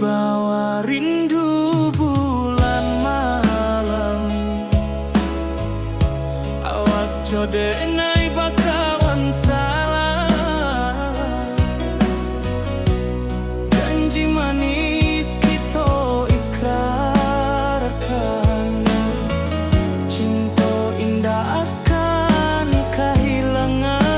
Wibawa rindu bulan malam, awak code ngai bakawan salah. Janji manis kita ikrarkan, cinta indah akan kehilangan.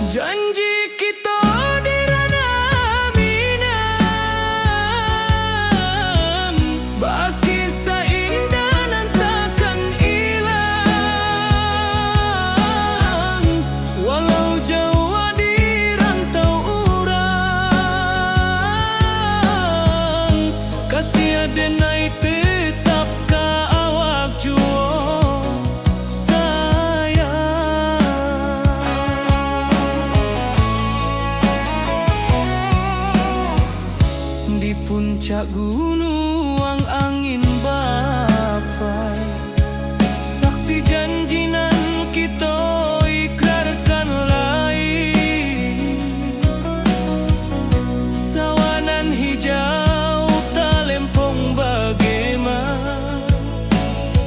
Janji kita di ranah minam, baki seindah nan takkan hilang. Walau jauh di rantau urang, kasih adenai tetap ka awak jua. Di puncak gunung angin bapai, saksi janji nan kita ikrarkan lain. Sawanan hijau talempong bagaimana,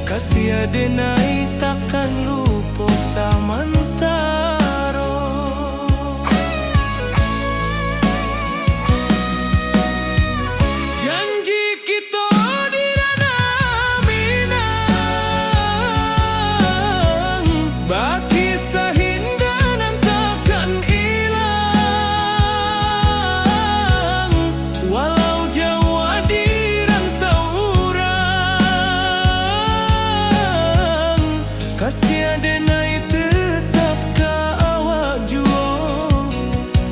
kasih adenai takkan lupa samantara. Janji kita di ranah minang, baki sahindah nan takkan hilang. Walau jauh di rantau urang, kasih adenai tetap ka awak jua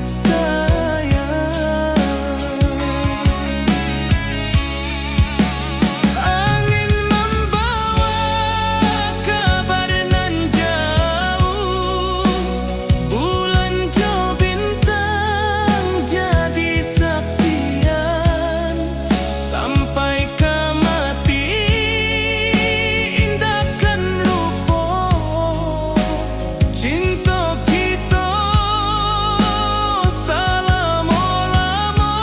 sayang. Angin membawa kabar nan jauh, bulan jauh bintang jadi saksian. Sampai ke mati indahkan lupa, cinta kita selama-lama.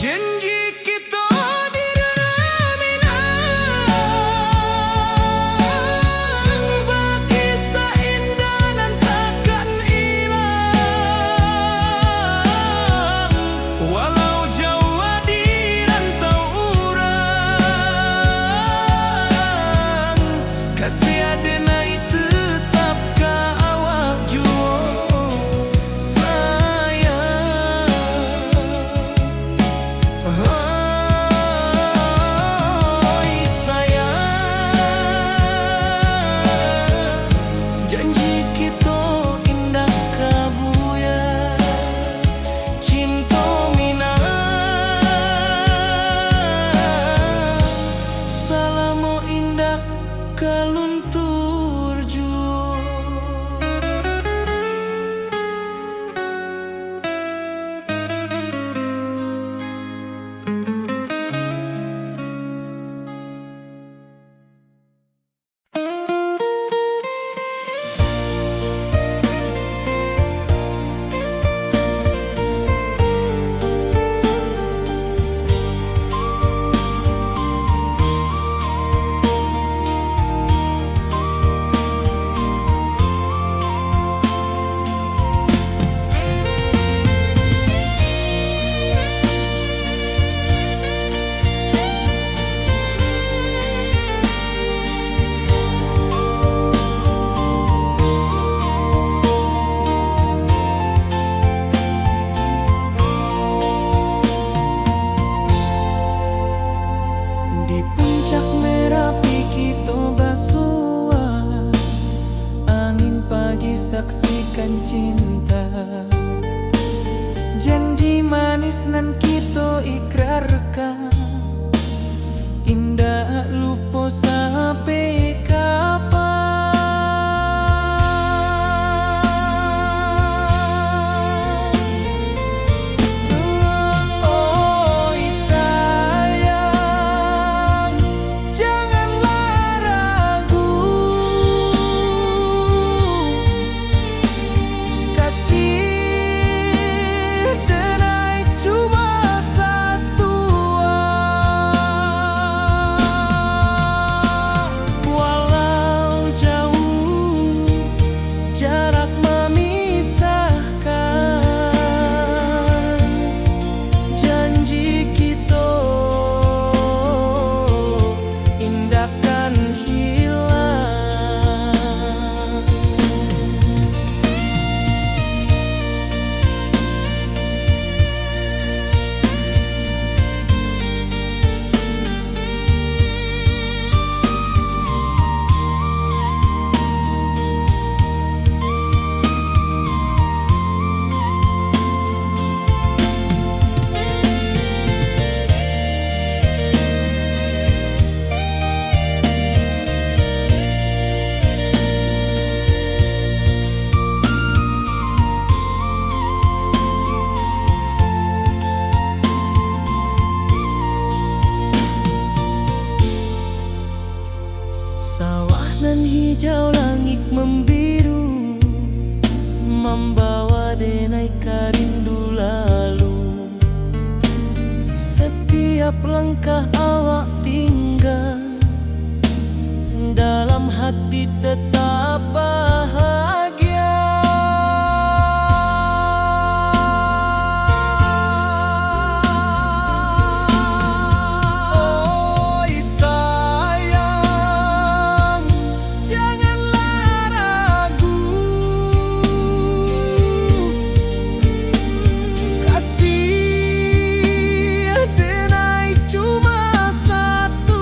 Janji kita di ranah minang, baki seindah nan takkan hilang. Walau jauh di rantau urang, kasih adenai tetap ka awak jua sayang. Oi sayang, janji kita indah kabuya, cinta minang, salamo indah kaluntur jua. Di puncak Merapi kita basua, angin pagi saksikan cinta. Janji manis nan kita ikrarkan, indah lupa sampai kapan. Oi sayang, janganlah hijau langit membiru, membawa denai rindu lalu. Setiap langkah awak tinggal, dalam hati tetap bahagia. Oi sayang, janganlah ragu, kasih denai cuma satu.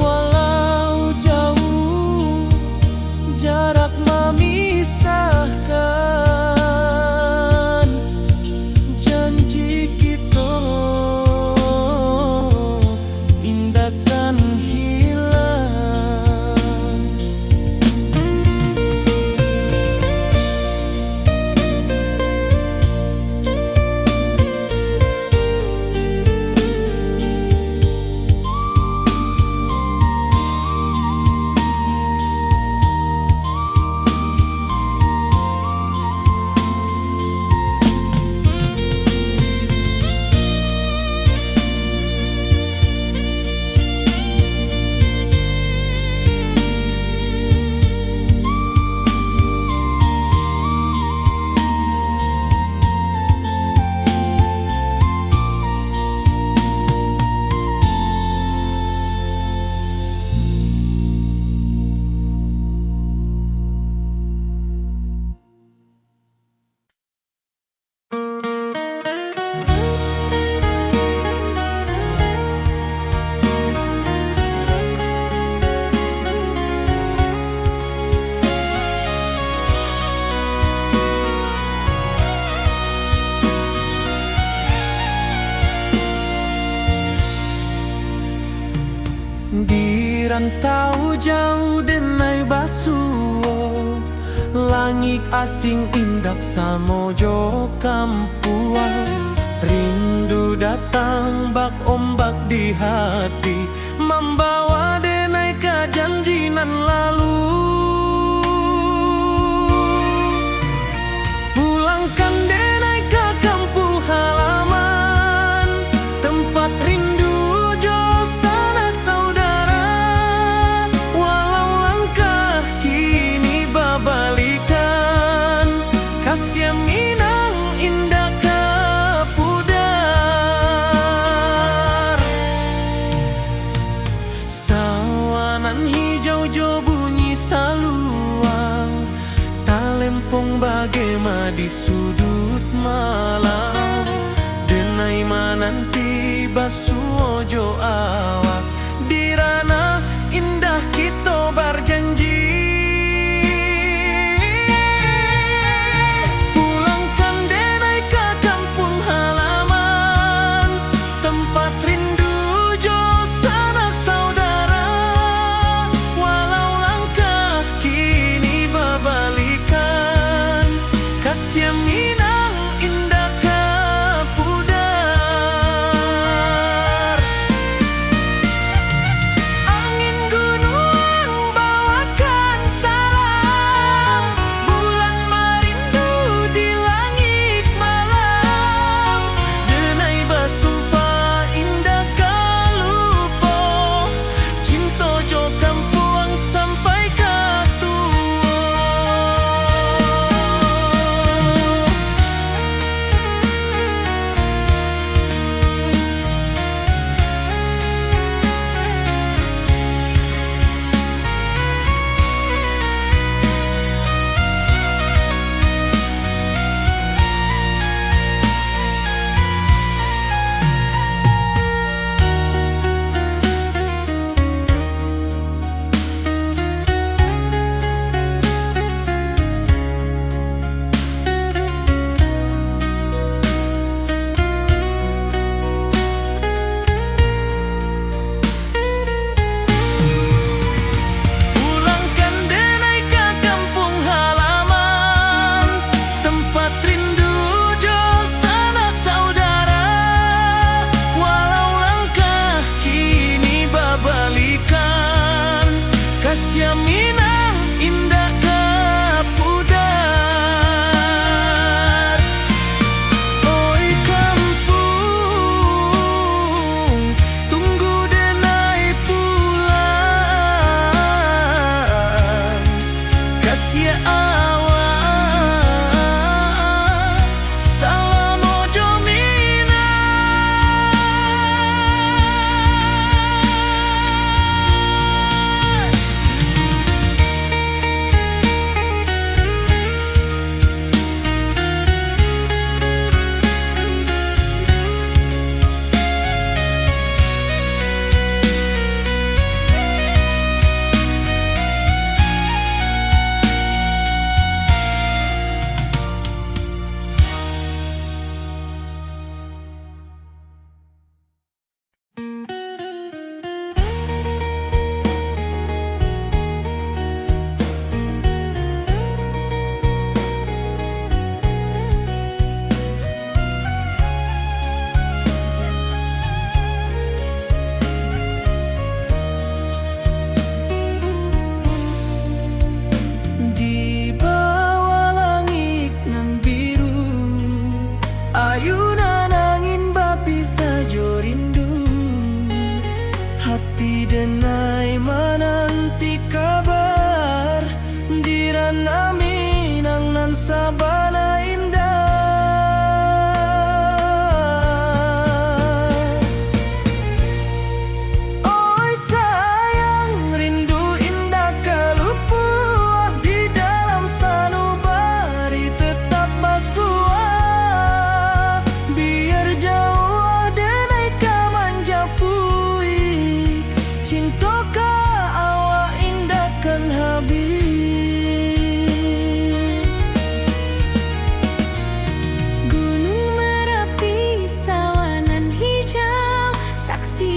Walau jauh jarak memisahkan, janji kita indahkan hilang. Di rantau jauh denai basuo, langit asing indak samojo kampuan. Rindu datang bak ombak di hati, membawa denai ke janjinan lalu. Pulangkan denai ke kampung halaman, tempat rindu jo sanak saudara. Walau langkah kini babalikan, kasih minang indah ke pudar. Sawanan hijau jo bunyi saluang, talempong bagema di sudut malam. Denai mananti basuo jo awak, di ranah indah kita berjanji. Pulangkan denai ke kampung halaman, tempat rindu jo sanak saudara. Walau langkah kini babalikan, kasih minang indah ke pudar.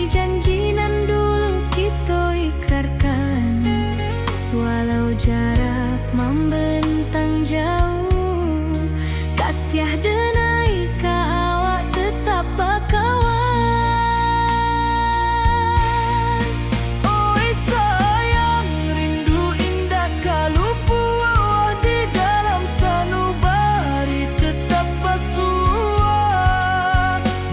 janji nan dulu kita ikrarkan, walau jarak membentang jauh, kasih denai ka awak tetap bakawan. Oi sayang, rindu indah kalupu di dalam sanubari tetap pasua.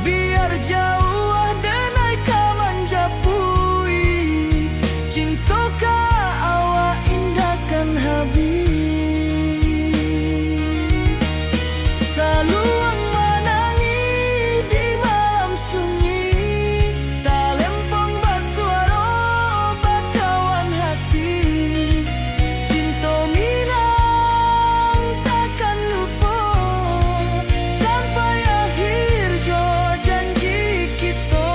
Biar jauh denai ka manjapui, cinta ka awak indahkan habis. Saluang menangi di malam sunyi, talempong basuaro bakawan hati. Cinta minang takkan lupa sampai akhir jo janji kita.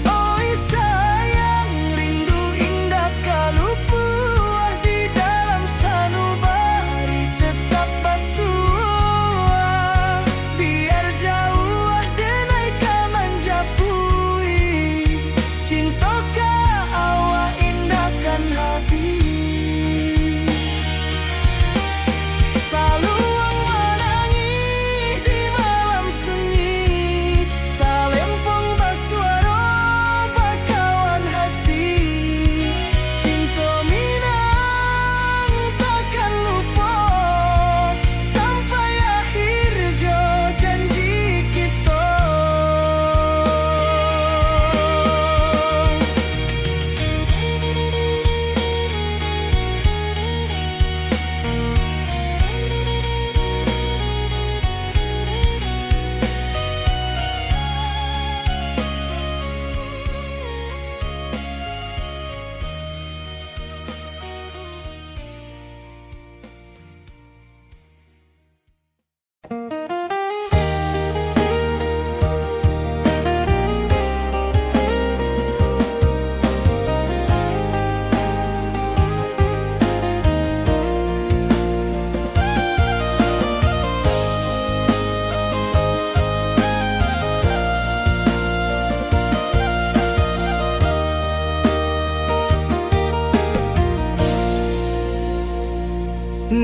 Oi sayang, rindu indah kalupu di dalam sanubari tetap pasua. Biar jauh denai ka manjapui, cinta ka awak indahkan habis. Saluang menangi di malam sunyi, talempong basuaro bakawan hati. Cinta minang takkan lupa sampai akhir jo janji kita.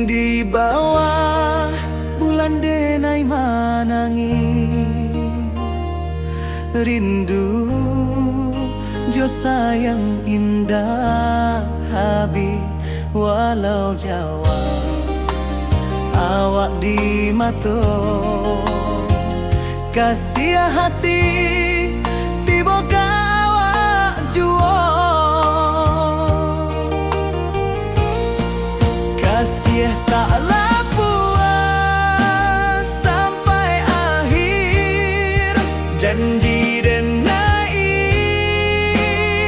Di bawah bulan denai manangi, rindu jo sayang indah habi, walau jauh awak di mato, kasih hati tiba ka awak juo. Kasih taklah puas sampai akhir, janji denai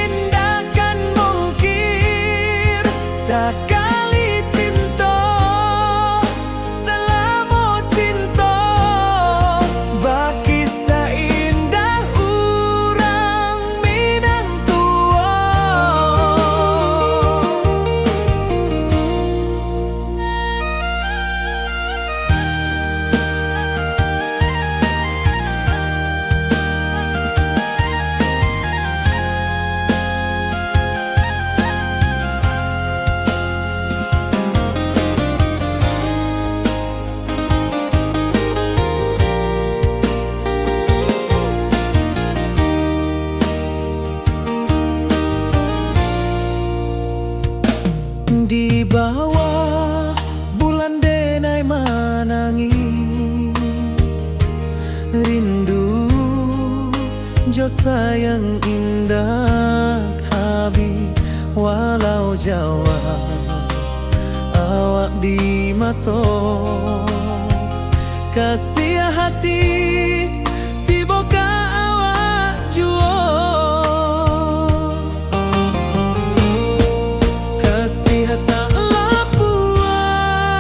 indahkan mungkir. Sekali cinta selama cinta, baki seindah urang minang tua. Di bawah bulan denai manangi, rindu jo sayang indah habi, walau jauh awak di mato, kasih hati tiba ka awak juo. Kasih taklah puas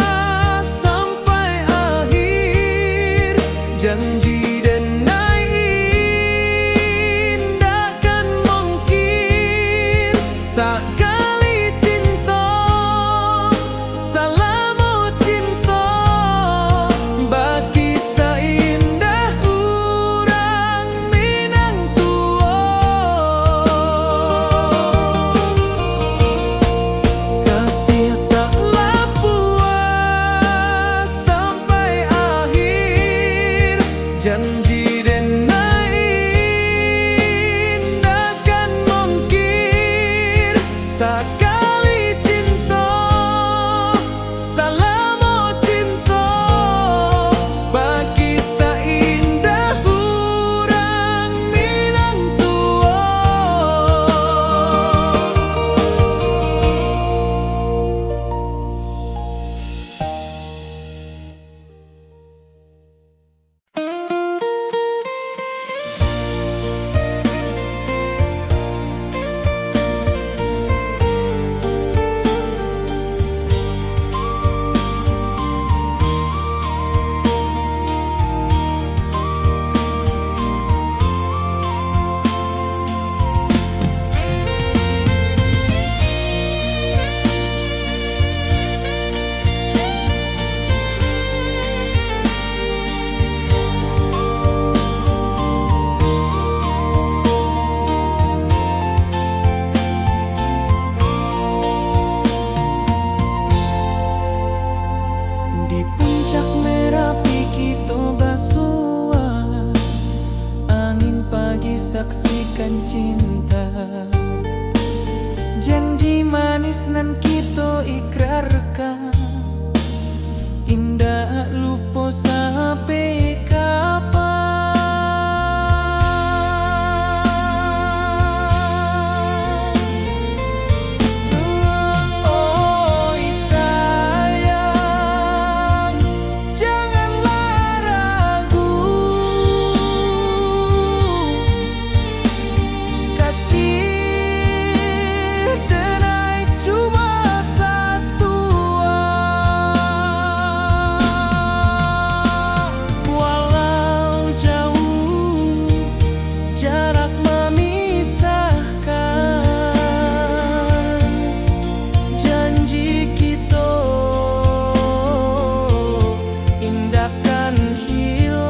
dan cinta. Janji manis nan kita ikrarkan, indah lupa sampai kapan. Oi sayang, janganlah ragu, kasih denai cuma satu. Walau jauh jarak memisahkan, janji kita indahkan hilang.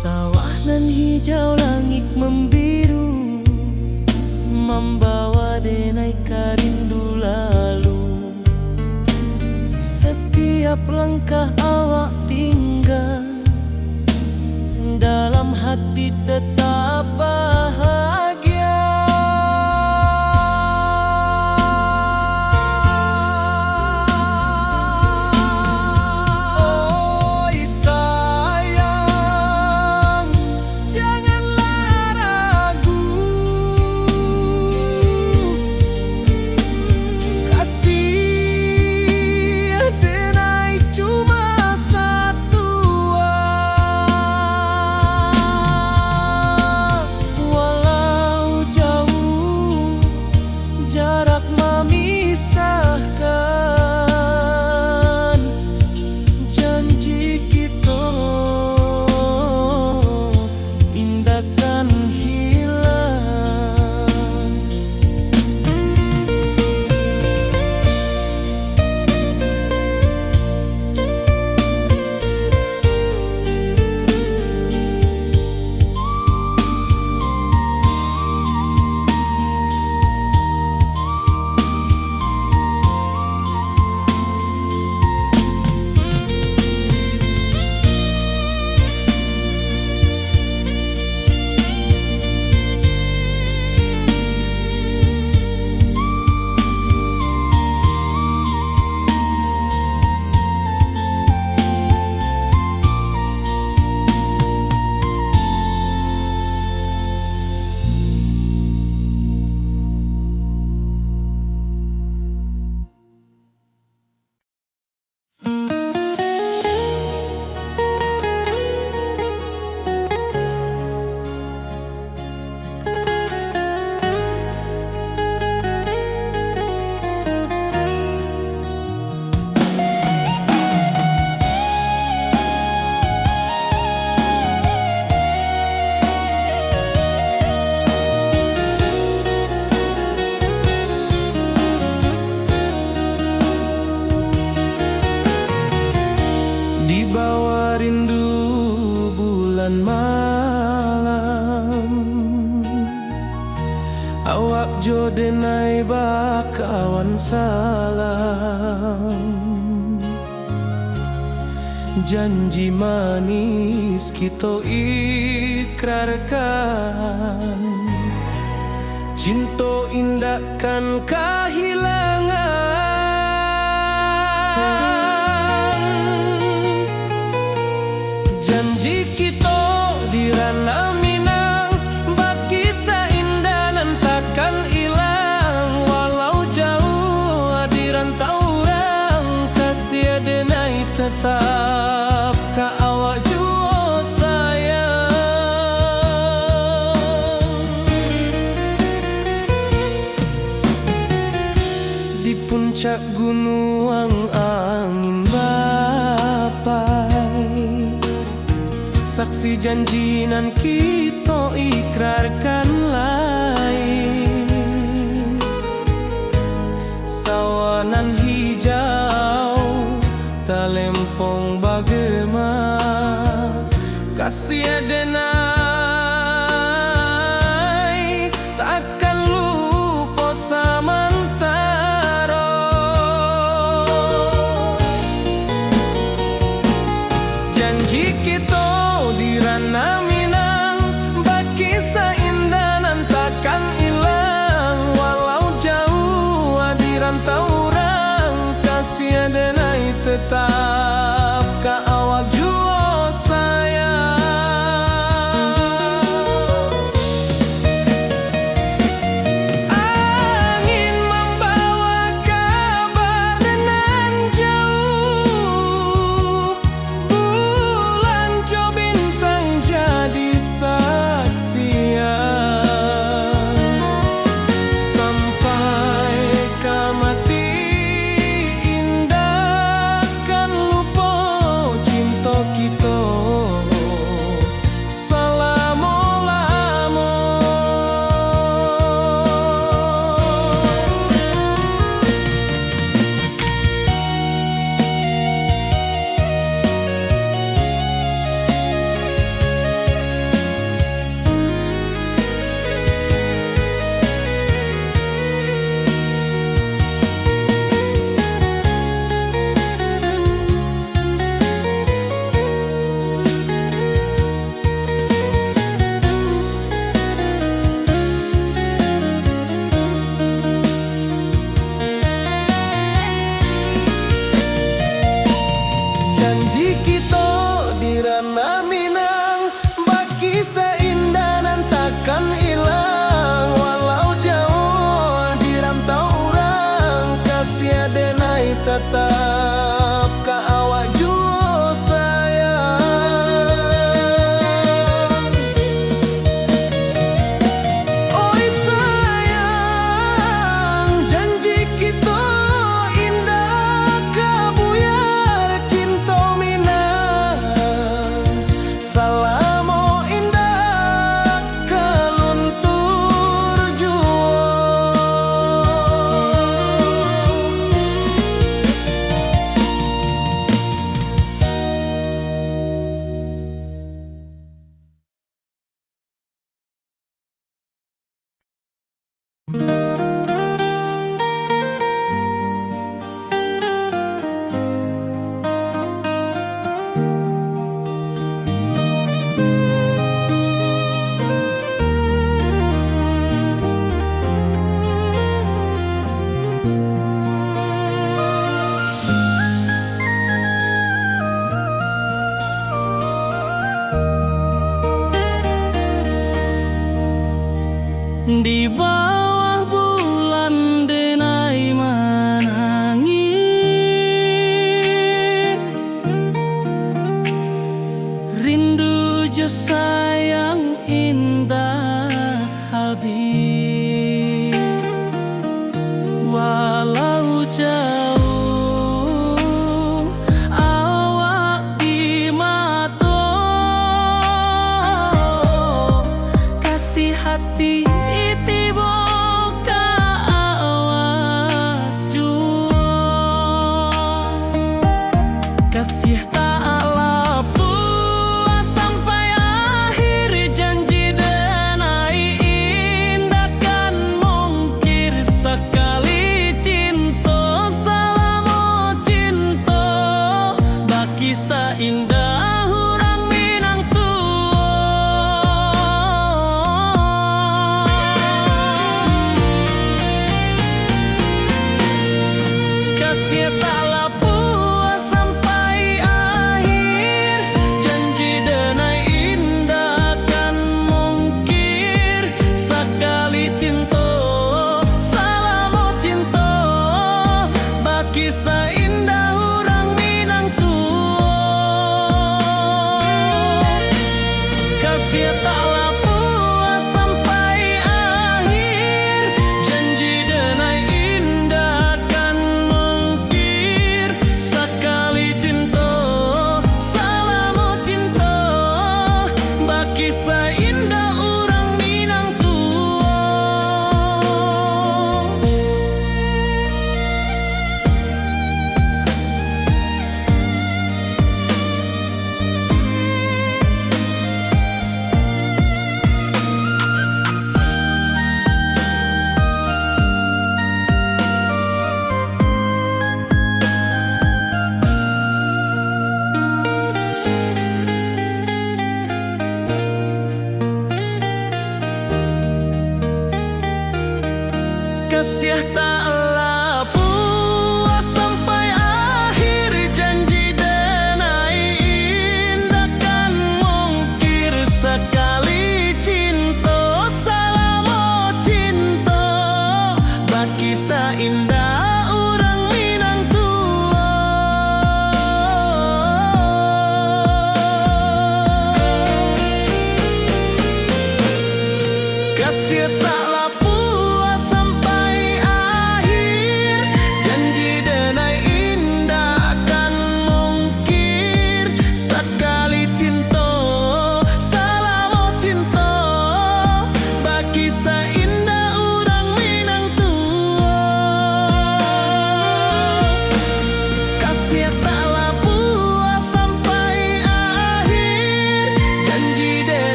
Sawah nan hijau, langit membiru, membawa denai karindu lalu. Setiap langkah awak tinggal, dalam hati tetap bahagia. Oi sayang, janganlah ragu, kasih denai cuma satu. Walau jauh jarak memisahkan, janji kita indahkan hilang. Di bawah rindu bulan malam, awak jo denai bakawan salam. Janji manis kita ikrarkan, cinta indahkan kehilangan. Janji kita di ranah Minang, bakisah indah nan takkan hilang. Walau jauh di rantau orang, kasih denai tetap ka awak jua sayang. kasih janjinan kita ikrarkan lain. Sawanan hijau talempong bagema, kasih adenai takkan lupa samantara. Janji kita di ranah Minang, berkisah indah nan takkan hilang. Walau jauh di rantau orang, kasih adenai tetap ka awak jua sayang. Angin membawa kabar nan jauh, bulan jo bintang jadi saksian. Sampai ke mati indah kan lupa cinta kita selama-lama. Janji kita di ranah Minang, berkisah indah nan takkan hilang. Walau jauh di rantau orang, kasih adenai tetap ka awak jua sayang. Oi sayang, janji kita indah kabuyar cinta Minang. Salamo indah kaluntur jua. Di bawah bulan denai menangis, rindu jo sayang indah habis. Walau jauh awak di mata, kasih hati tiba ka awak jua. Kasih tak lepas sampai akhir, janji denai indah kan mungkir. Sekali cinta selama cinta, berkisah indah orang Minang kasih tak lepas sampai akhir, janji denai indah kan mungkir. Sekali cinta selama cinta, berkisah indah orang Minang tua.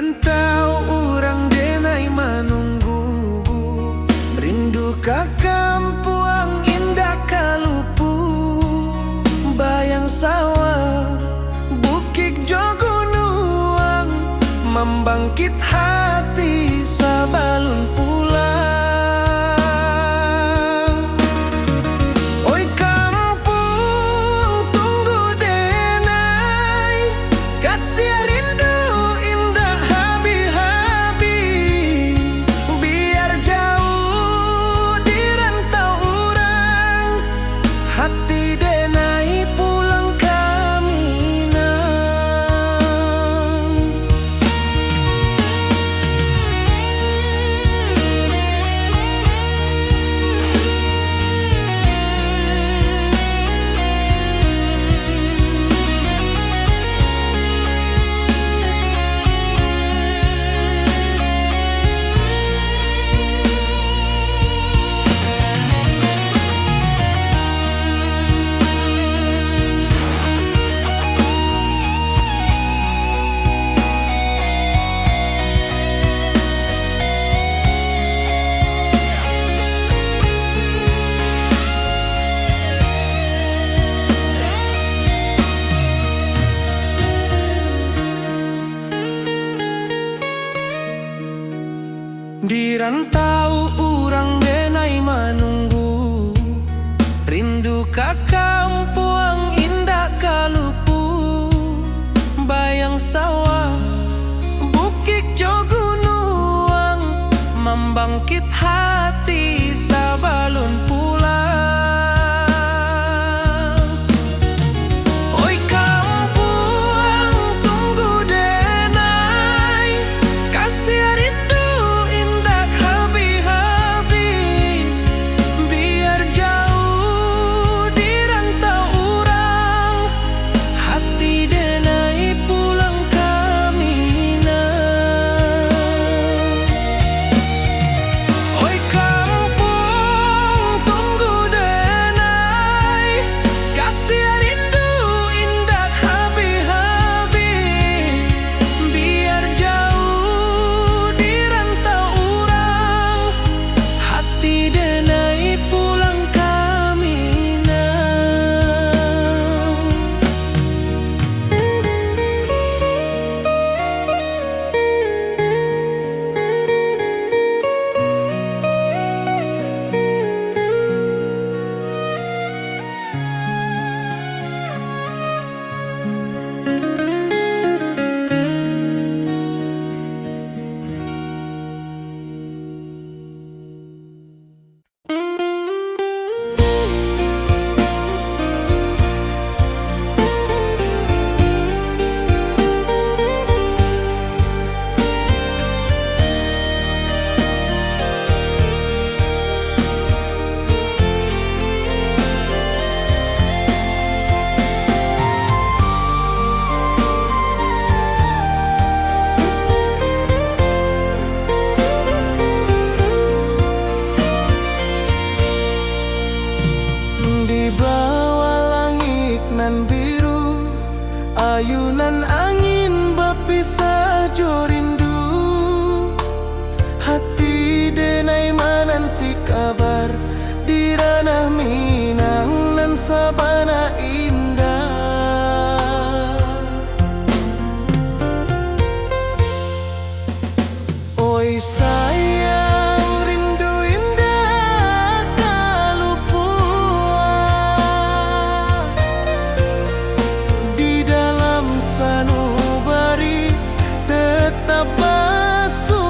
rantau urang denai menunggu, rindu ka kampuang indah kalupu, bayang sawah bukit jogunuang, membangkit hati sabalun pulang. Oi kampung tunggu denai, kasih rindu indah habi-habi, biar jauh di rantau urang, hati denai pulang ke Minang. Di rantau urang denai menunggu, rindu ka kampuang indah kalupu, bayang sawah bukit jogunuang, membangkit hati sabalun pulang. Oi kampuang tunggu denai, kasih rindu indah habi-habi, biar jauh di rantau urang, hati denai pulang ke Minang. Oi kampung tunggu denai, kasih rindu indah habi-habi, biar jauh di rantau urang, hati denai pulang ke Minang. Di bawah langit nan biru, ayunan angin berpisah jo rindu, hati denai menanti kabar di ranah Minang nan sabana indah. Oi sayang rindu indah kalupuang, di dalam sanubari tetap basuhan.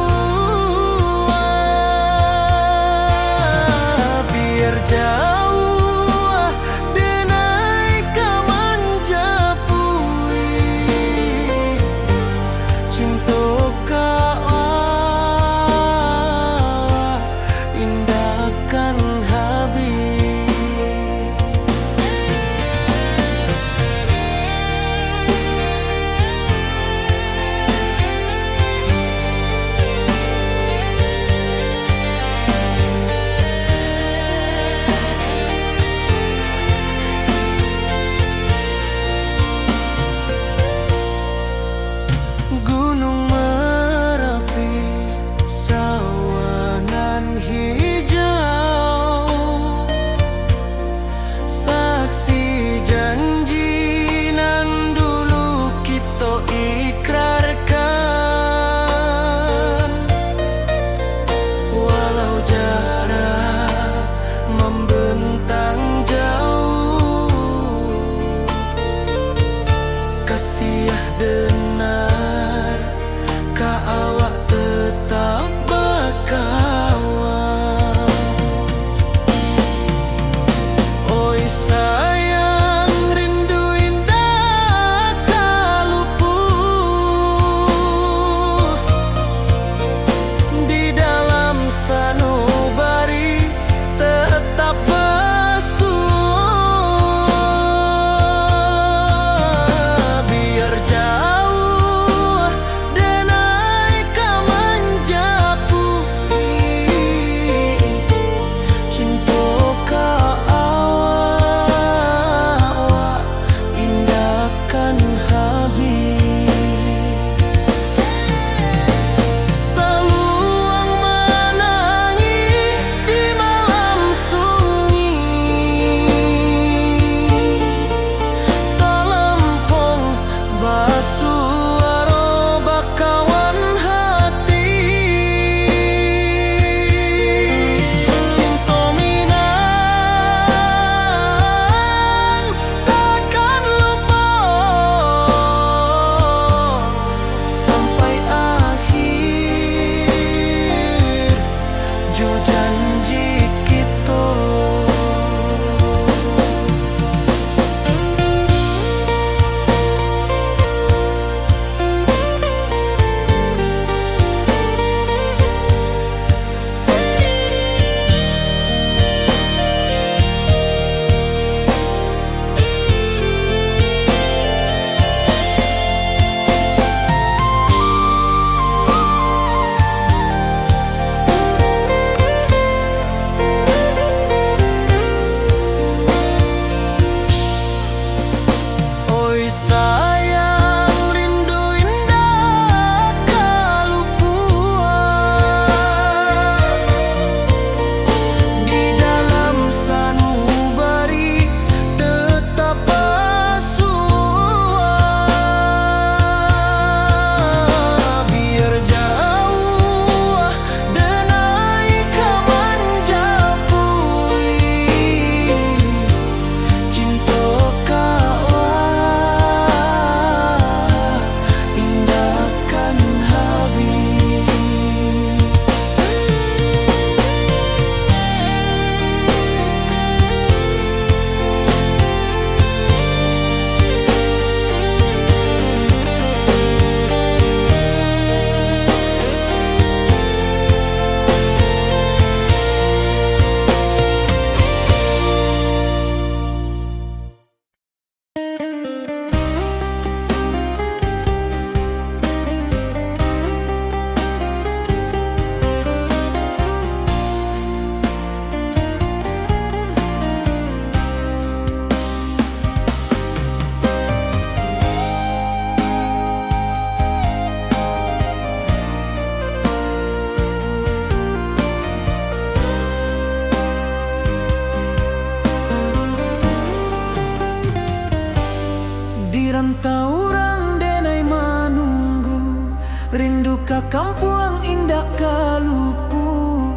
rantau orang denai manunggu, rindu ka kampung indah kalupu,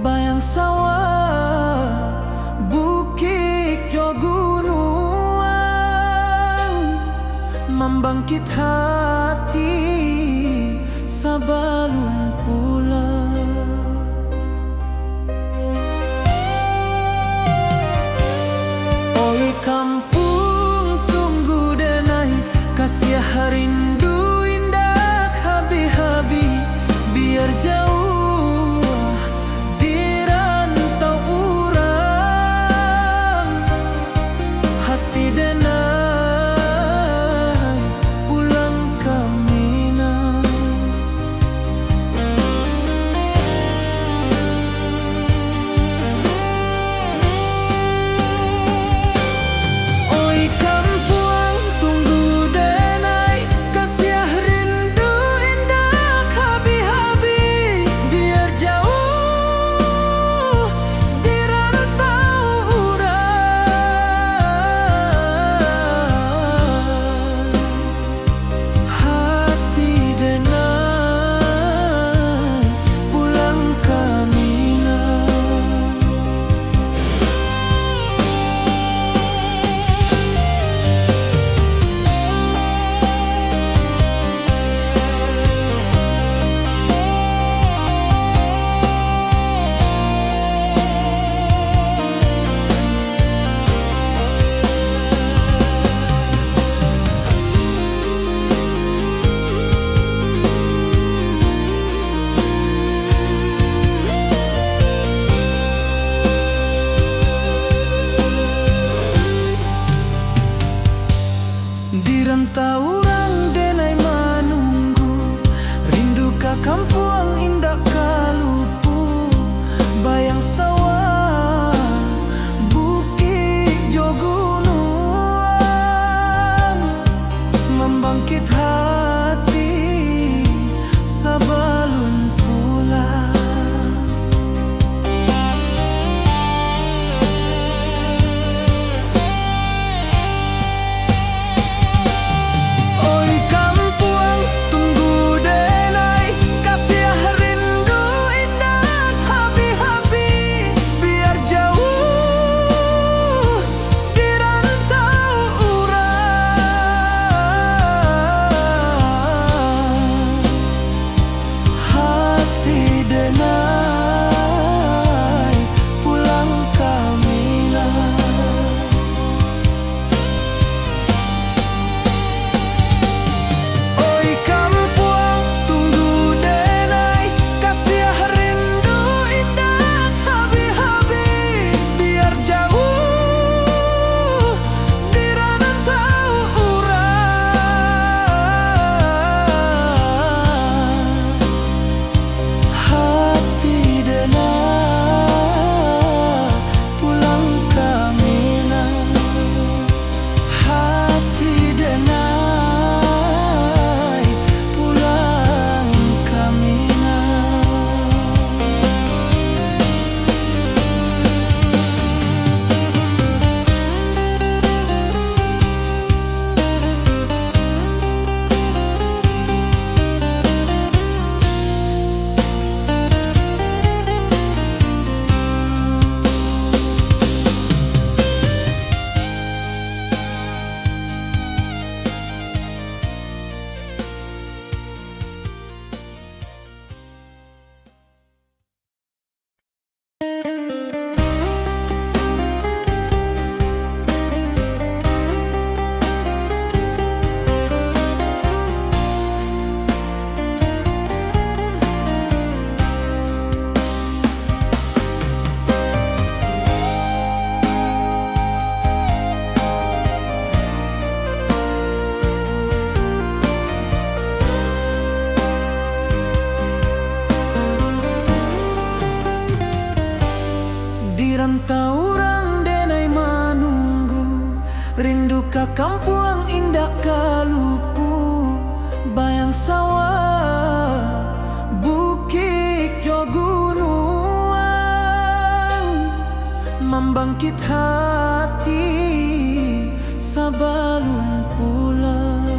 bayang sawah bukit jo gunung, membangkit hati sabalun pulang. Oi kampung tunggu denai, kasih rindu indah habi-habi, biar jauh di rantau urang, hati denai pulang ke Minang. Oi kampung tunggu denai, kasih rindu indah habi-habi, biar jauh di rantau urang, hati denai pulang ke Minang. Di rantau orang denai manunggu, rindu ka kampung indah kalupu, bayang sawah bukit jo gunung, membangkit hati sabalun pulang. Oi kampung tunggu denai, kasih rindu indah habi-habi, biar jauh di rantau urang, hati denai pulang ke Minang. Oi kampung tunggu denai, kasih rindu indah habi-habi, biar jauh di rantau urang, hati denai pulang ke Minang, hati denai pulang ke Minang. Di rantau orang denai manunggu, rindu ka kampung indah kalupu, bayang sawah bukit jo gunung, membangkit hati sabalun pulang.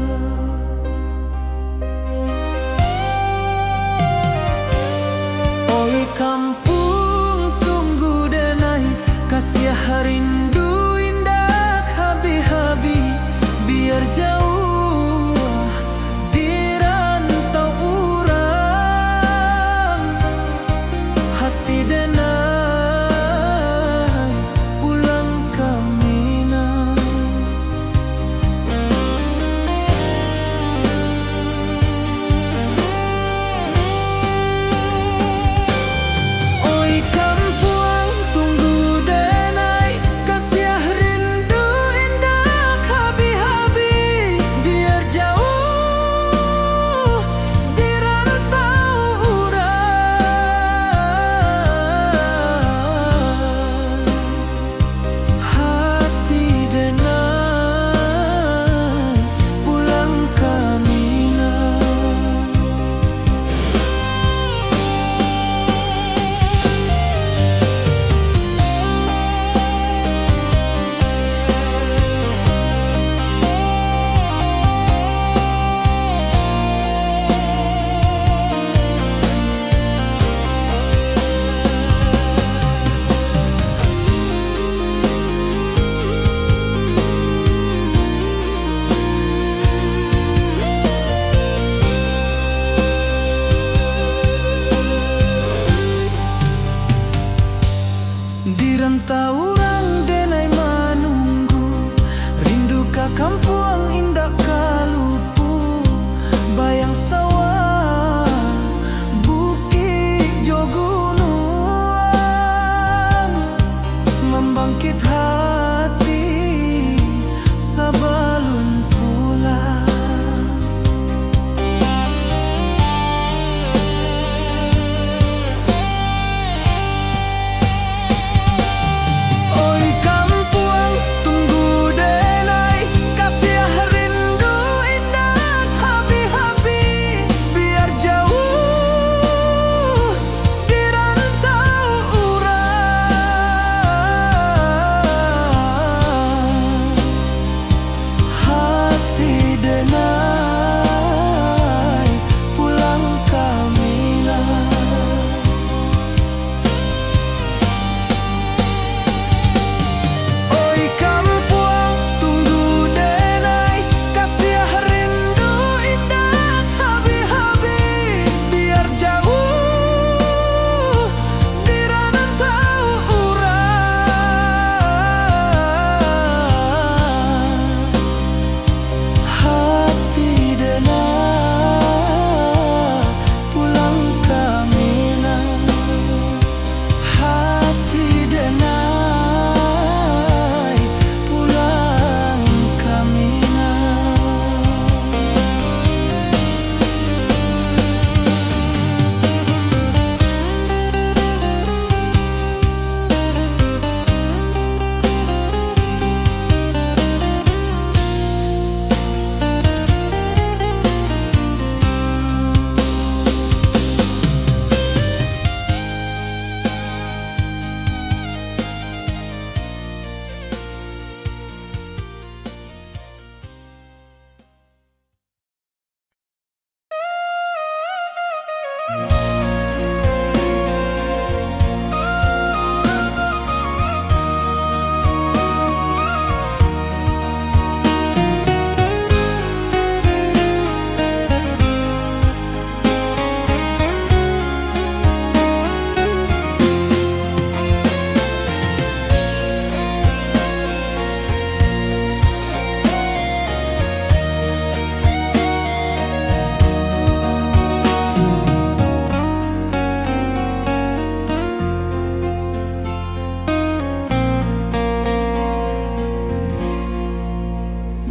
Diranta urang denai manunggu, rindu ka kampuang indah kalupu, bayang sawah bukit jo gunung, membangkit hati sabalun pulang. Oi kampuang tunggu denai, kasih rindu indah habi-habi, biar jauh di rantau urang. Hati denai pulang kamina. Oi kampuang tunggu denai, kasih rindu indah habi-habi, biar jauh di rantau urang. Hati denai pulang kamina. Hati denai pulang kamina.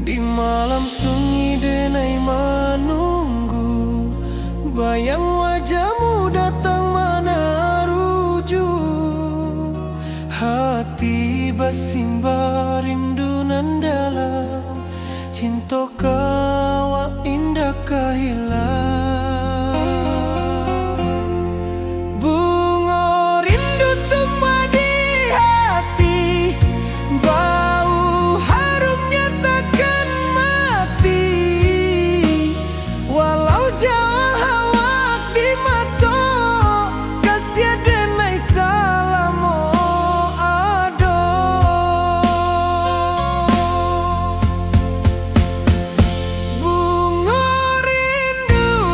Di malam sunyi denai menunggu, bayang wajahmu datang meneruju. Hati bersimba rindu nan dalam, cinta kawa indah kahilang. Bunga rindu tumbuh di hati, bau harumnya takkan mati. Walau jauh awak di mata, kasih denai salamo ado. Bunga rindu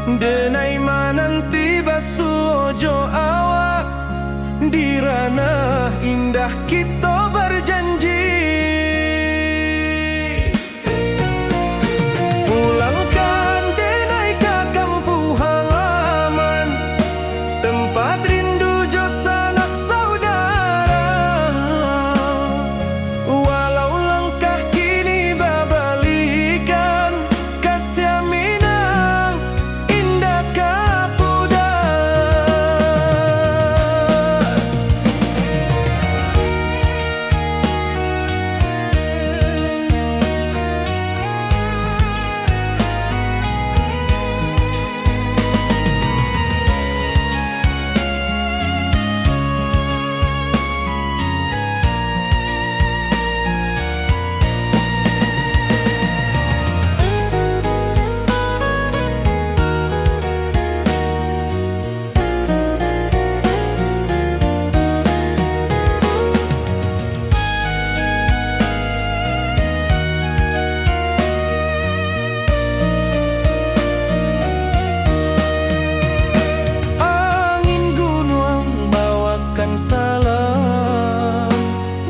Denai mananti basuh ojo awak di ranah indah kita berjanji. Pulangkan denai ke kampung halaman, tempat rindu jo sanak saudara. Walau langkah kini babalikan, kasih minang indah kapudar. Angin gunung bawakan salam,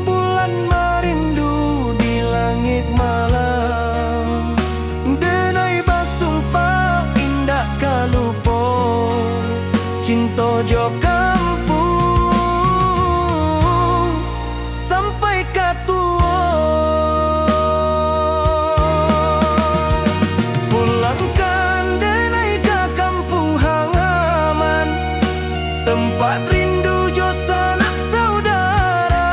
bulan merindu di langit malam. Denai basumpah indah kalupo, cinta jo kampung sampai katua. Pulangkan denai ke kampung halaman, tempat rindu jo sanak saudara.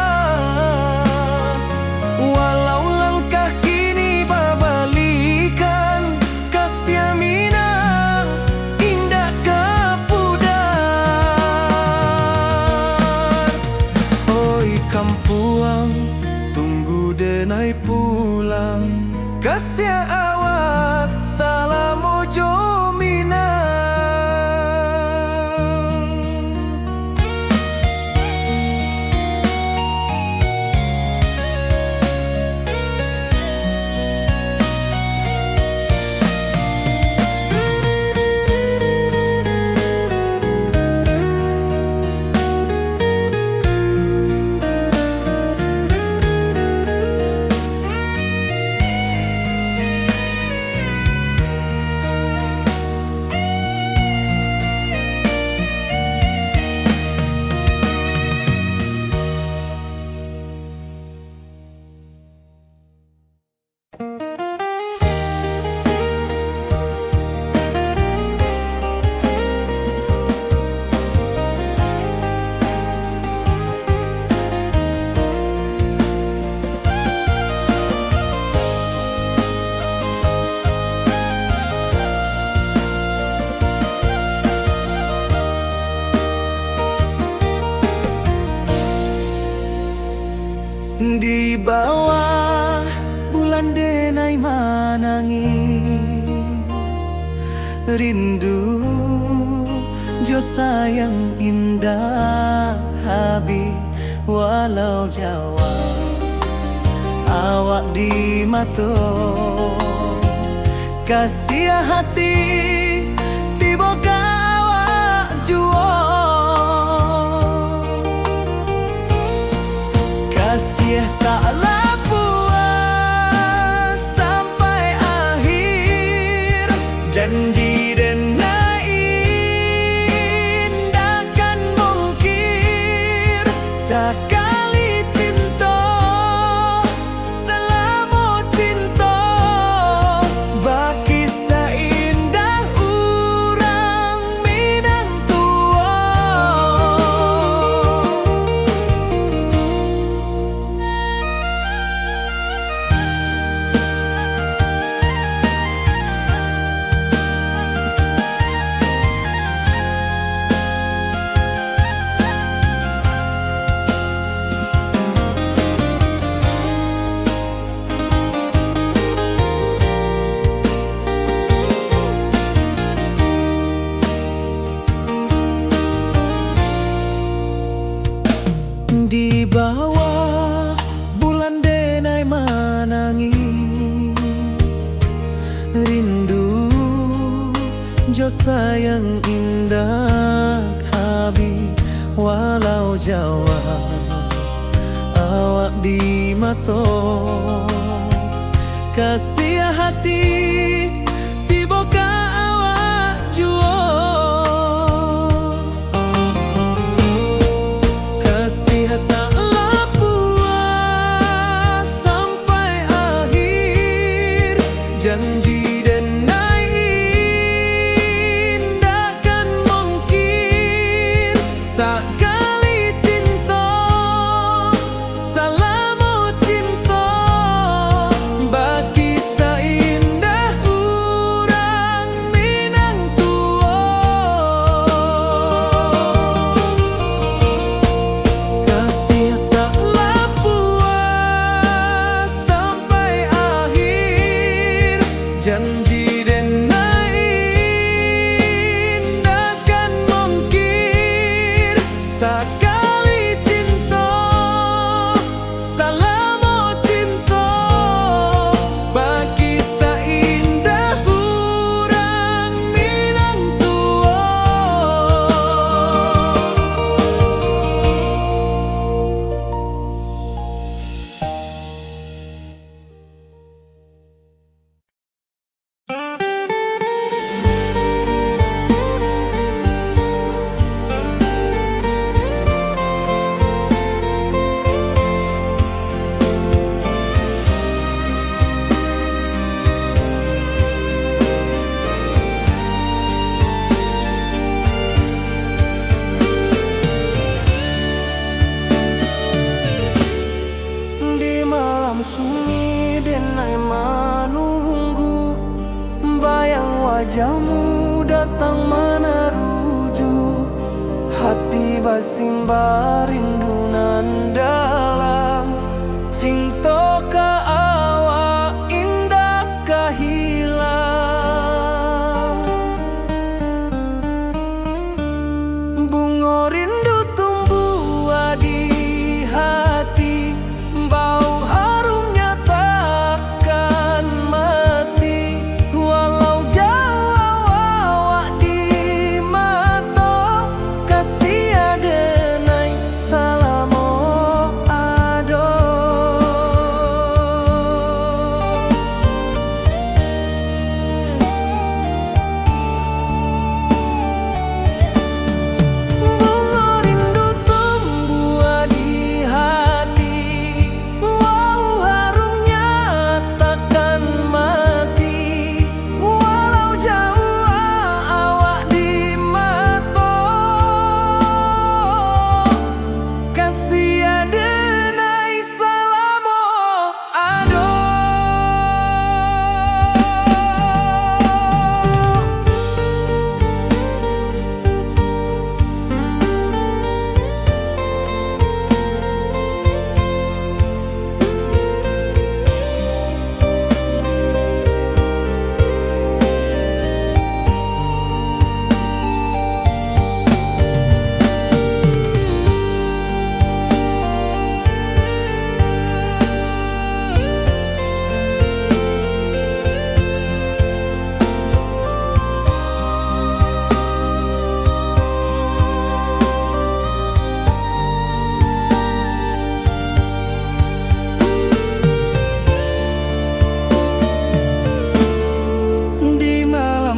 Walau langkah kini babalikan, kasih minang indah kapudar. Oi kampuang, tunggu denai pulang, kasih awak salam ojo minang. Di bawah bulan denai manangi, rindu jo sayang indah habi. Walau Jawa awak di mato, kasih hati tiba awak juo. Kasih taklah puas sampai akhir, janji denai indah kan mungkir. Sekali cinta selama cinta, baki seindah urang minang tua. Di bawah bulan denai manangi, rindu Jo sayang indah habi walau Jawa awak di mato kasih hati tiba ka awak juo kasih tak puas sampai akhir janji sekali cinta, salamu cinta, bagi seindah urang Minang tua. Kasih taklah puas sampai akhir, janji dan sekali cinta, salamu cinta, bagi seindah urang Minang tua. Sunyi denai menunggu bayang wajahmu datang meneruju hati basimba rindu nan dalam cinta ka awak indah ka hilang bunga rindu tumbuh di hati bau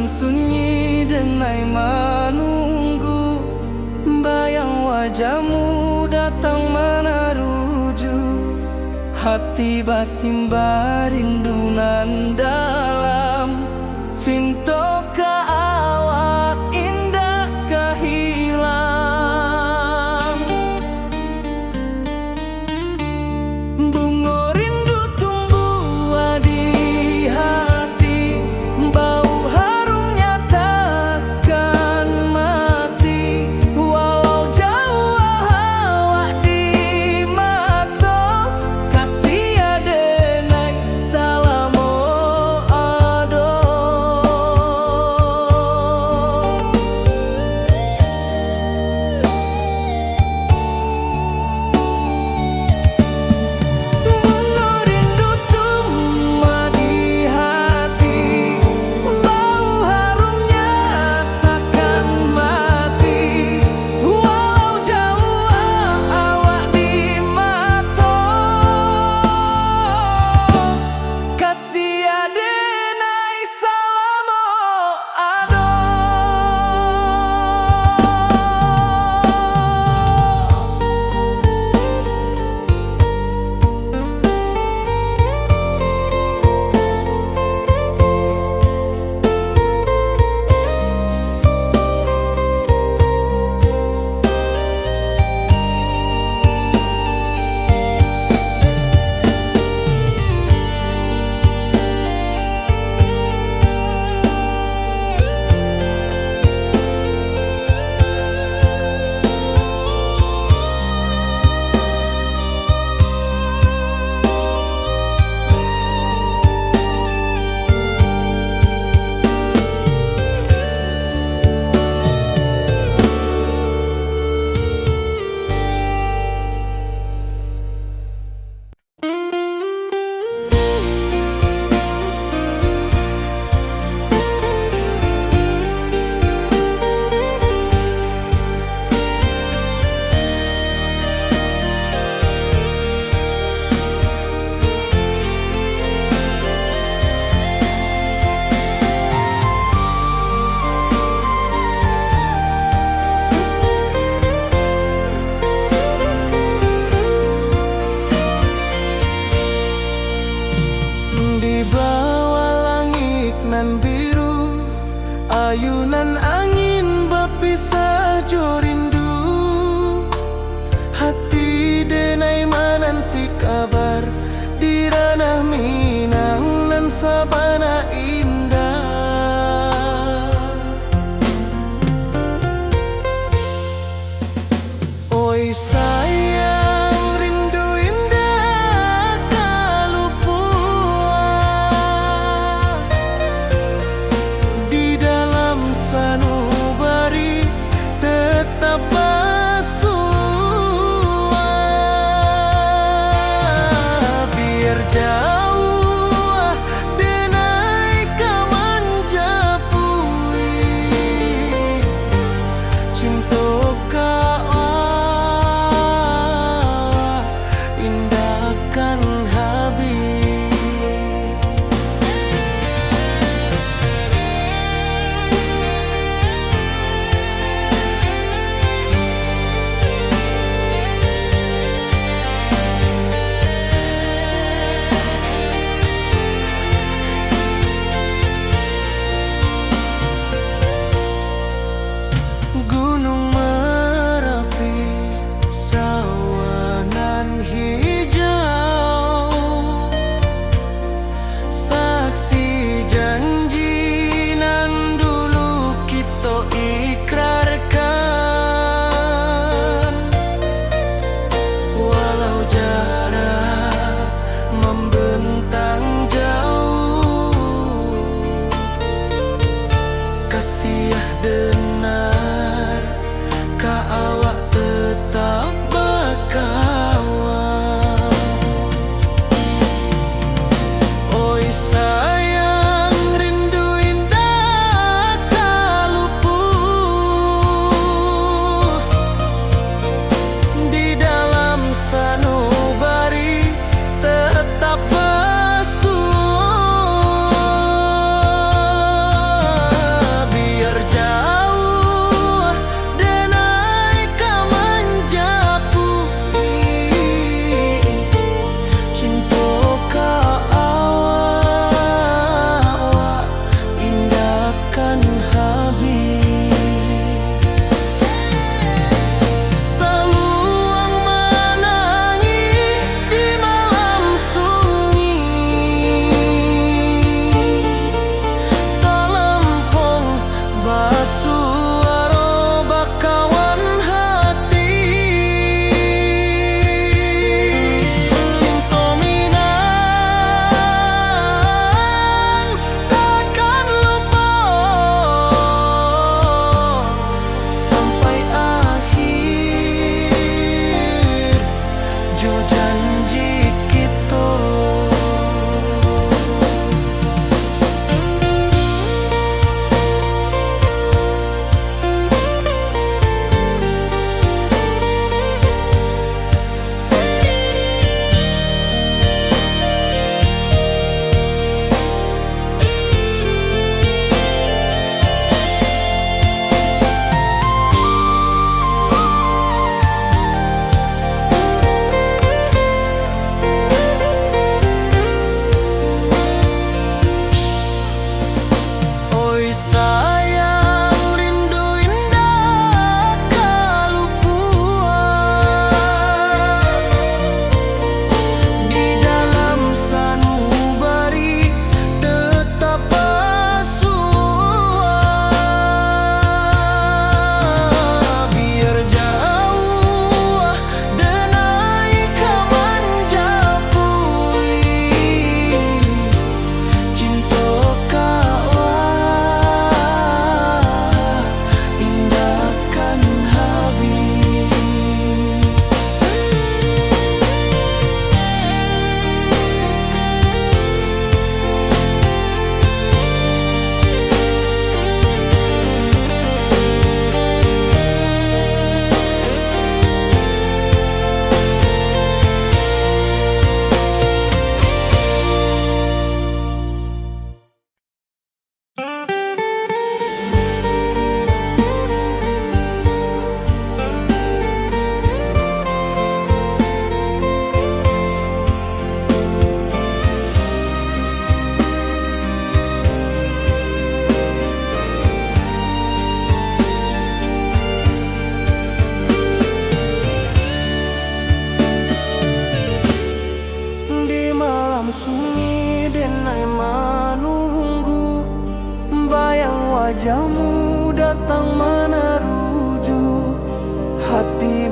sunyi denai menunggu bayang wajahmu datang meneruju hati basimba rindu nan dalam cinta ka awak indah ka hilang bunga rindu tumbuh di hati bau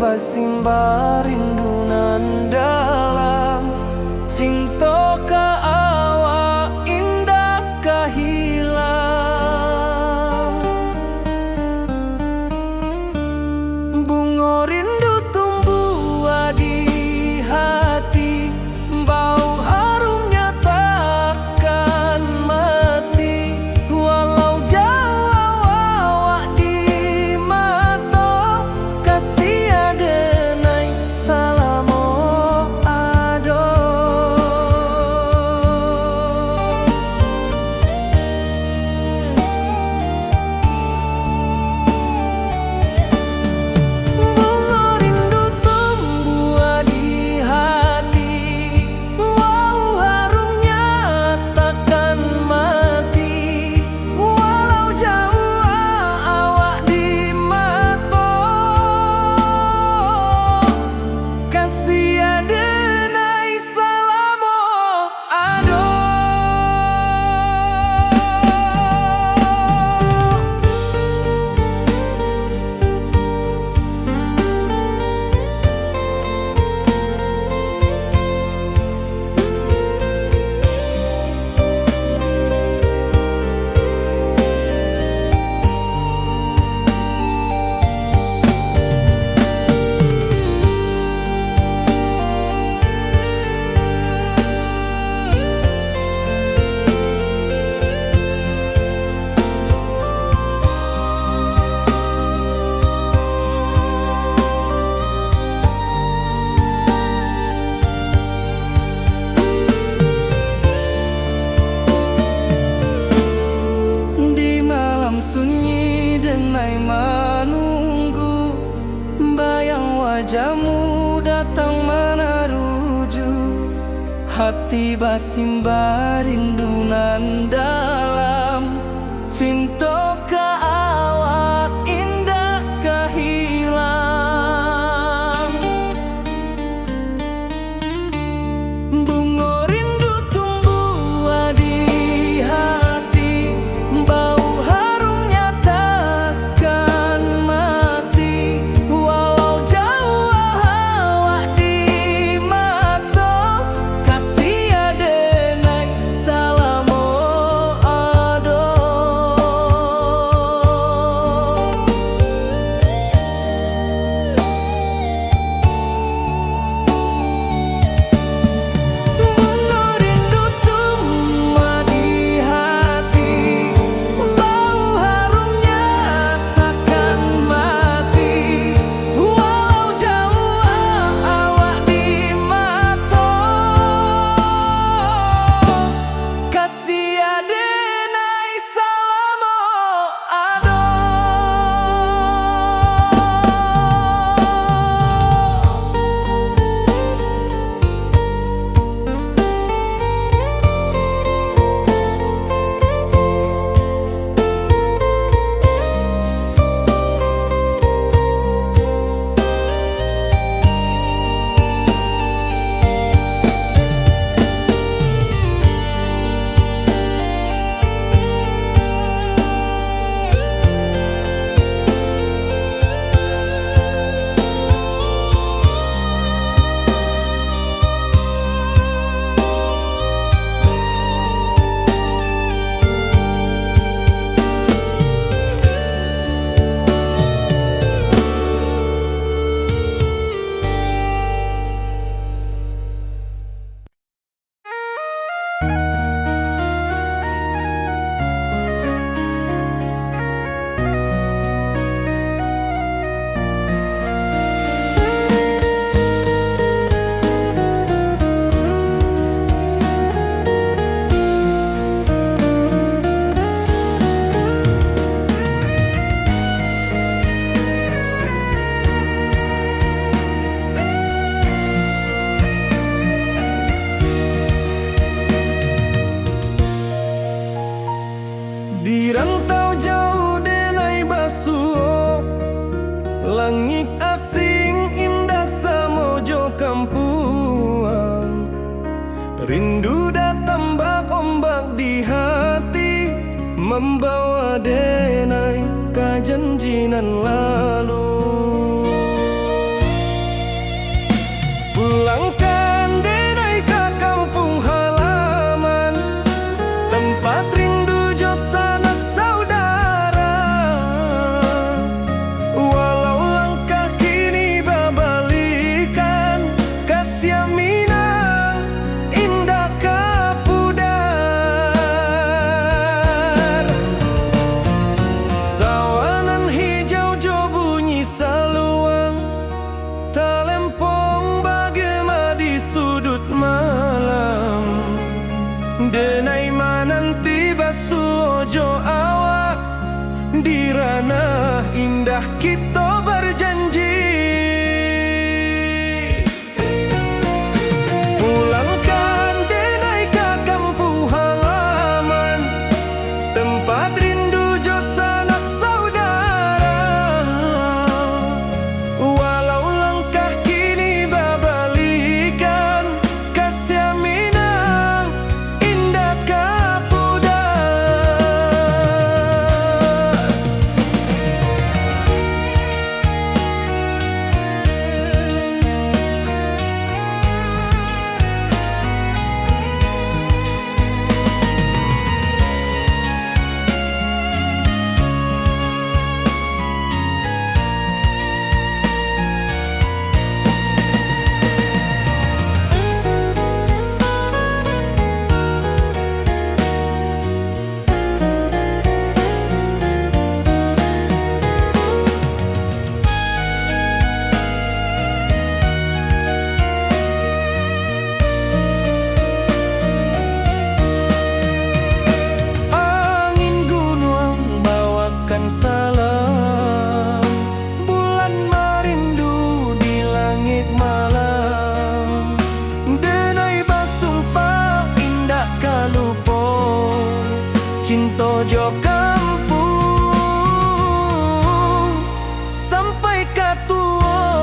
basimba rindu nan dalam, cinta ka awak indah ka hilang. Bunga rindu tumbuh di hati, bau harumnya takkan mati. Walau jauh awak di mata, kasih adenai salamo ado. Bunga rindu tumbuh di hati, wow harumnya takkan mati. Walau jauh awak di mata, kasih adenai salamo ado. Di malam sunyi denai menunggu, bayang wajahmu datang meneruju. Hati basimba rindu nan dalam, cinta ka awak indah ka hilang. Bunga rindu tumbuh di hati, bau harumnya takkan mati. Walau jauh awak di mata, kasih adenai salamo ado. Bunga rindu tumbuh di hati, bau harumnya takkan mati. Walau jauh awak di mata, kasih adenai salamo ado. Di rantau jauh denai basuh, langit asing indah samojo kampuang. Rindu datang bak ombak di hati, membawa denai ka janjinan lalu. dah kita berjanji pulangkan denai ke kampung halaman, tempat rindu jo sanak saudara. Walau langkah kini babalikan, kasih minang indah kapuda. Salam bulan merindu di langit malam, denai basumpah indah kalupo cinta jo kampung sampai katua.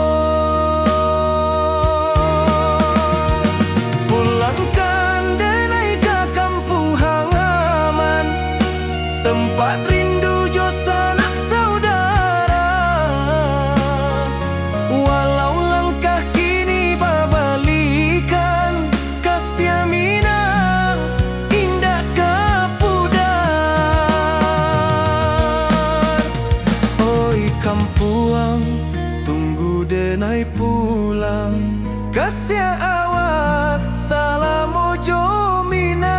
Pulangkan denai ke kampung halaman, tempat rindu jo sanak saudara. Walau langkah kini babalikan, kasih minang indah kapudar. Oi kampuang, tunggu denai pulang, kasih awak salam ojo minang.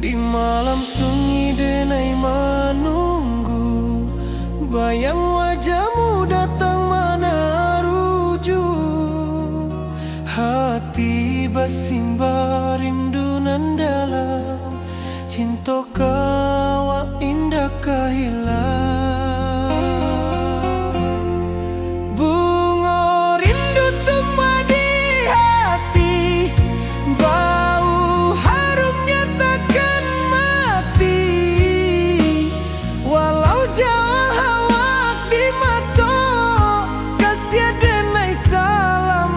Di malam sunyi denai menunggu, bayang wajahmu datang meneruju. Hati bersimbar rindu nan dalam, cinta kawa indah kehilang. Bunga rindu tumbuh di hati, bau harumnya takkan mati. Walau jauh awak di mata, kasih denai salam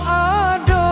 ado.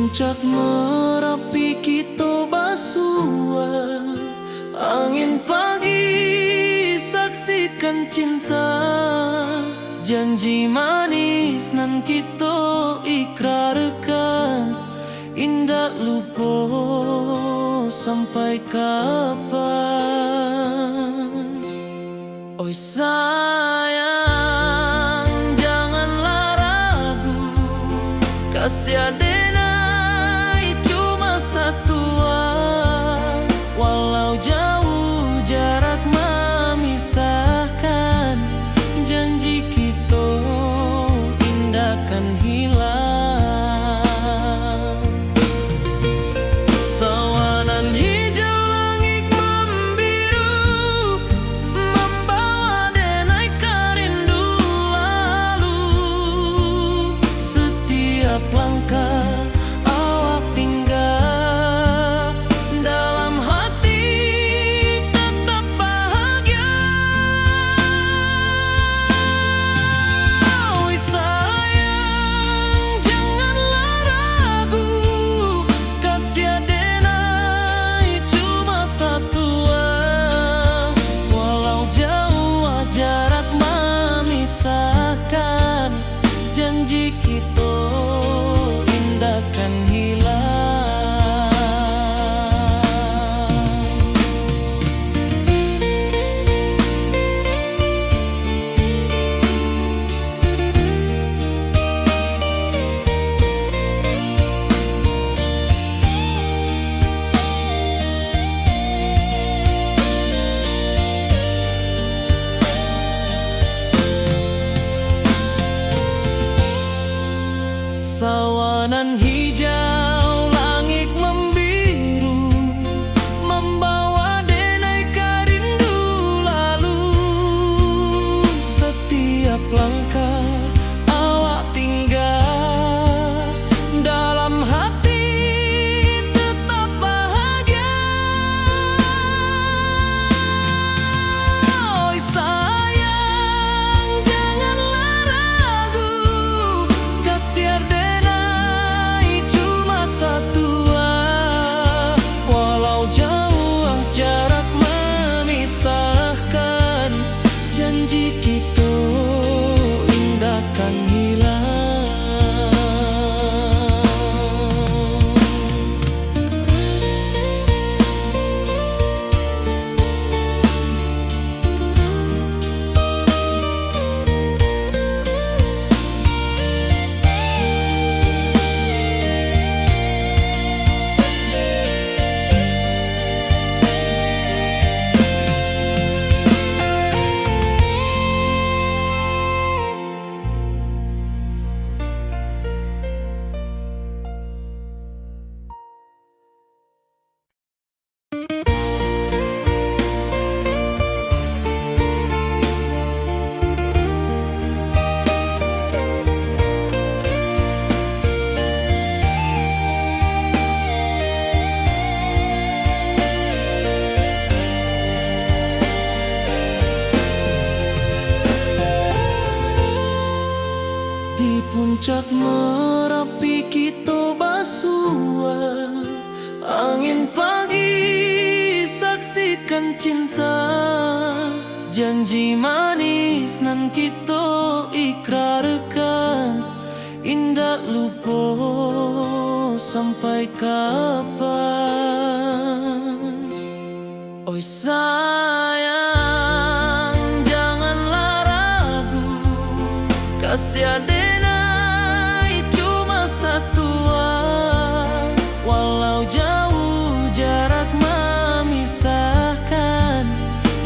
puncak Merapi kita basua, angin pagi saksikan cinta, janji manis nan kita ikrarkan, indah lupa sampai kapan. Oi sayang, janganlah ragu, kasih adenai cuma satu, walau jauh jarak memisahkan, janji kita indah kan hilang. Sawanan hijau langit membiru, membawa denai kerindu lalu. Setiap langkah awak tinggal, dalam hati tetap bahagia. Oi sayang, janganlah ragu, kasih adenai cuma satu, walau jauh jarak memisahkan, janji kita indah kan hilang. Sawanan hijau langit membiru, membawa denai kerindu lalu. Setiap langkah awak tinggal, dalam hati tetap bahagia. Oi sayang, janganlah ragu, kasih adenai cuma satu, walau jauh jarak memisahkan, janji kita indah kan hilang. Di puncak Merapi kita basua, angin pagi saksikan cinta, janji manis nan kita ikrarkan, indah lupa sampai kapan. Oi sayang, janganlah ragu, kasih adenai cuma satu, walau jauh jarak memisahkan,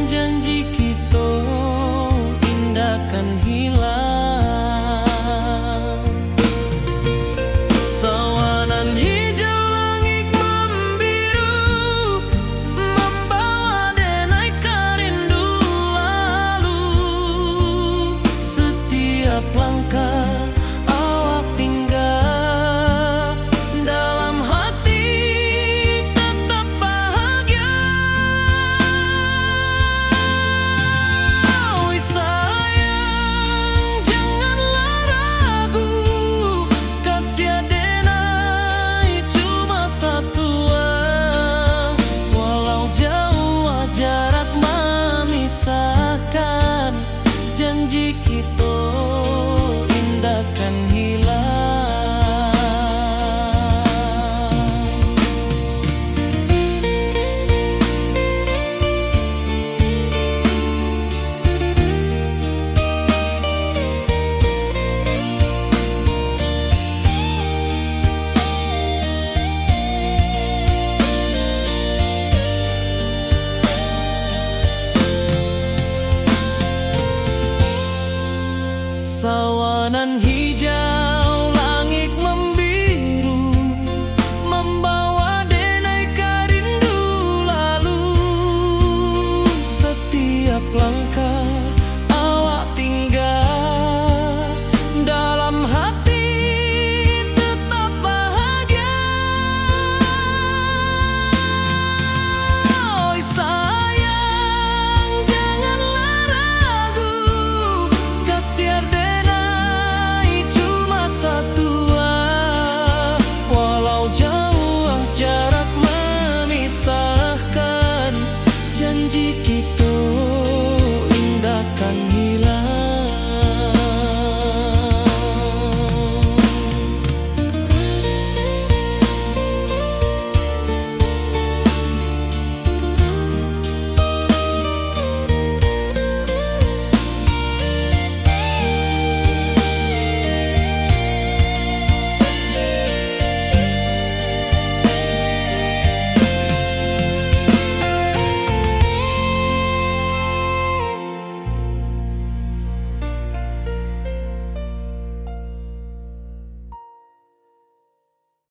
janji kita indah kan hilang. Sawanan hijau langit membiru, membawa denai kerindu lalu. Setiap langkah awak tinggal, dalam hati tetap bahagia. Oi sayang, janganlah ragu, kasih adenai kawanan hijau.